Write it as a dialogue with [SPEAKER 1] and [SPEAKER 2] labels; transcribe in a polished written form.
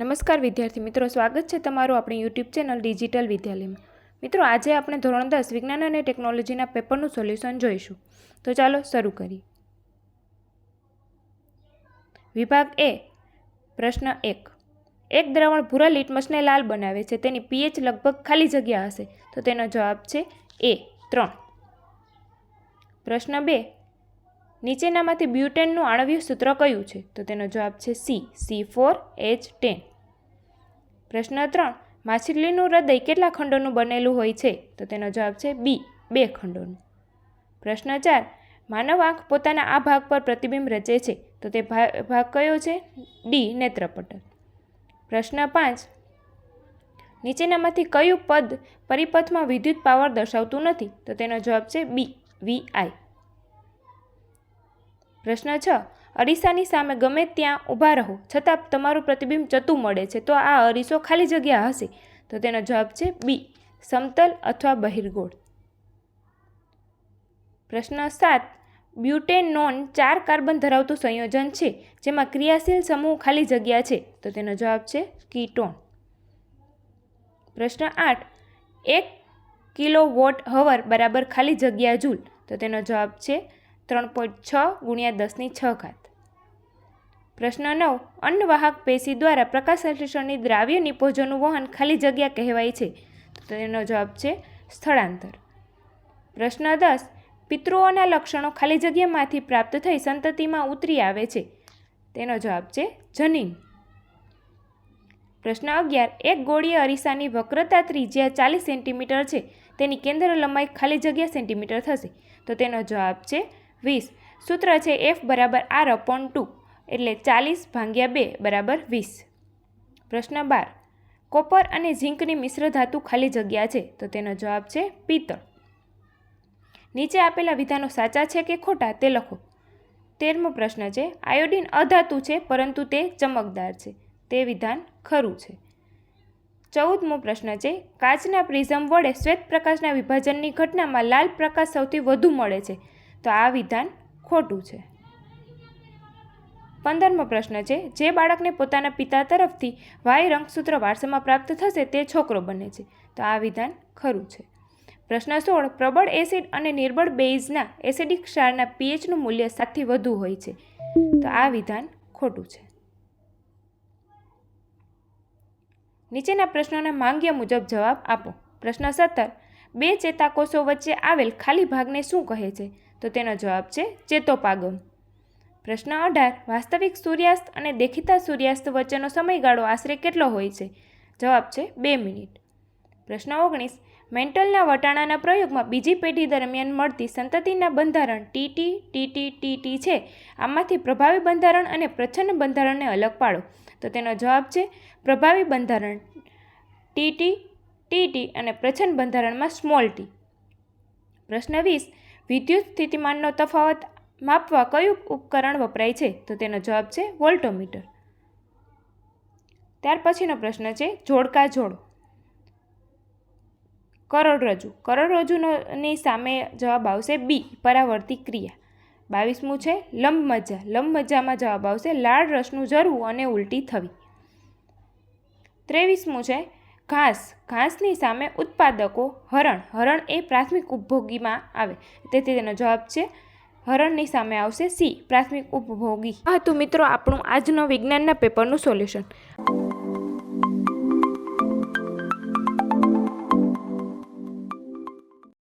[SPEAKER 1] નમસ્કાર વિદ્યાર્થી મિત્રો, સ્વાગત છે તમારું આપણી યુટ્યુબ ચેનલ ડિજિટલ વિદ્યાલયમાં। મિત્રો, આજે આપણે ધોરણ 10 વિજ્ઞાન અને ટેકનોલોજીના પેપરનું સોલ્યુશન જોઈશું। તો ચાલો શરૂ કરીએ। વિભાગ એ, પ્રશ્ન 1। એક દ્રાવણ ભૂરા લિટમસને લાલ બનાવે છે, તેની pH લગભગ ખાલી જગ્યા હશે, તો તેનો જવાબ છે એ 3। પ્રશ્ન 2। નીચેનામાંથી બ્યુટેનનું આણ્વિક સૂત્ર કયું છે? તો તેનો જવાબ છે સી, C4H10। પ્રશ્ન 3। માછલીનું હૃદય કેટલા ખંડોનું બનેલું હોય છે? તો તેનો જવાબ છે બી, 2 ખંડોનું। પ્રશ્ન 4। માનવ આંખ પોતાના આ ભાગ પર પ્રતિબિંબ રચે છે, તો તે ભાગ કયો છે? ડી, નેત્રપટલ। પ્રશ્ન 5। નીચેનામાંથી કયું પદ પરિપથમાં વિદ્યુત પાવર દર્શાવતું નથી? તો તેનો જવાબ છે બી, VI। પ્રશ્ન 6। અરીસાની સામે ગમે ત્યાં ઊભા રહો છતાં તમારું પ્રતિબિંબ ચતું મળે છે, તો આ અરીસો ખાલી જગ્યા હશે, તો તેનો જવાબ છે બી, સમતલ અથવા બહિર્ગોળ। પ્રશ્ન 7। બ્યુટેનોન 4 કાર્બન ધરાવતું સંયોજન છે, જેમાં ક્રિયાશીલ સમૂહ ખાલી જગ્યા છે, તો તેનો જવાબ છે કીટોન। પ્રશ્ન 8। 1 કિલોવોટ હવર બરાબર ખાલી જગ્યા જૂલ, તો તેનો જવાબ છે 3.6 × 10⁶। પ્રશ્ન 9। અન્નવાહક પેશી દ્વારા પ્રકાશ સંશ્લેષણની દ્રાવ્ય નિપજોનું વહન ખાલી જગ્યા કહેવાય છે, તો તેનો જવાબ છે સ્થળાંતર। પ્રશ્ન 10। પિતૃઓના લક્ષણો ખાલી જગ્યામાંથી પ્રાપ્ત થઈ સંતતિમાં ઉતરી આવે છે, તેનો જવાબ છે જનીન। પ્રશ્ન 11। એક ગોળીય અરીસાની વક્રતા ત્રિજ્યા 40 સેન્ટીમીટર છે, તેની કેન્દ્ર લંબાઈ ખાલી જગ્યા સેન્ટીમીટર થશે, તો તેનો જવાબ છે 20। સૂત્ર છે F = R/2, એટલે 40/2 = 20। પ્રશ્ન 12। કોપર અને ઝીંકની મિશ્ર ધાતુ ખાલી જગ્યા છે, તો તેનો જવાબ છે પિત્તળ। નીચે આપેલા વિધાનો સાચા છે કે ખોટા તે લખો। 13મો પ્રશ્ન છે। આયોડિન અધાતુ છે પરંતુ તે ચમકદાર છે, તે વિધાન ખરું છે। 14મો પ્રશ્ન છે। કાચના પ્રિઝમ વડે શ્વેત પ્રકાશના વિભાજનની ઘટનામાં લાલ પ્રકાશ સૌથી વધુ મળે છે, તો આ વિધાન ખોટું છે। 15મો પ્રશ્ન છે। જે બાળકને પોતાના પિતા તરફથી Y રંગસૂત્ર વારસામાં પ્રાપ્ત થશે તે છોકરો બને છે, તો આ વિધાન ખરું છે। પ્રશ્ન 16। પ્રબળ એસિડ અને નિર્બળ બેઝના એસિડિક ક્ષારના pHનું મૂલ્ય 7 થી વધુ હોય છે, તો આ વિધાન ખોટું છે। નીચેના પ્રશ્નોના માંગ્યા મુજબ જવાબ આપો। પ્રશ્ન 17। 2 ચેતાકોષો વચ્ચે આવેલ ખાલી ભાગને શું કહે છે? તો તેનો જવાબ છે ચેતોપાગમ। પ્રશ્ન 18। વાસ્તવિક સૂર્યાસ્ત અને દેખીતા સૂર્યાસ્ત વચ્ચેનો સમયગાળો આશરે કેટલો હોય છે? જવાબ છે 2 મિનિટ। પ્રશ્ન 19। મેન્ટલના વટાણાના પ્રયોગમાં બીજી પેઢી દરમિયાન મળતી સંતતિના બંધારણ TT છે, આમાંથી પ્રભાવી બંધારણ અને પ્રચ્છન્ન બંધારણને અલગ પાડો, તો તેનો જવાબ છે પ્રભાવી બંધારણ TT અને પ્રચ્છન્ન બંધારણમાં t। પ્રશ્ન 20। વિદ્યુત સ્થિતિમાનનો તફાવત માપવા કયું ઉપકરણ વપરાય છે? તો તેનો જવાબ છે વોલ્ટોમીટર। ત્યાર પછીનો પ્રશ્ન છે જોડકા જોડો। કરોડરજ્જુની સામે જવાબ આવશે બી, પરાવર્તી ક્રિયા। 22મું છે લંબમજ્જા। લંબમજ્જામાં જવાબ આવશે લાળ રસનું ઝરવું અને ઉલટી થવી। 23મું છે ઘાસની સામે ઉત્પાદકો હરણ એ પ્રાથમિક ઉપભોગીમાં આવે, તેથી તેનો જવાબ છે હરણની સામે આવશે સી, પ્રાથમિક ઉપભોગી। આ હતું મિત્રો આપણું આજનો વિજ્ઞાનના પેપરનું સોલ્યુશન।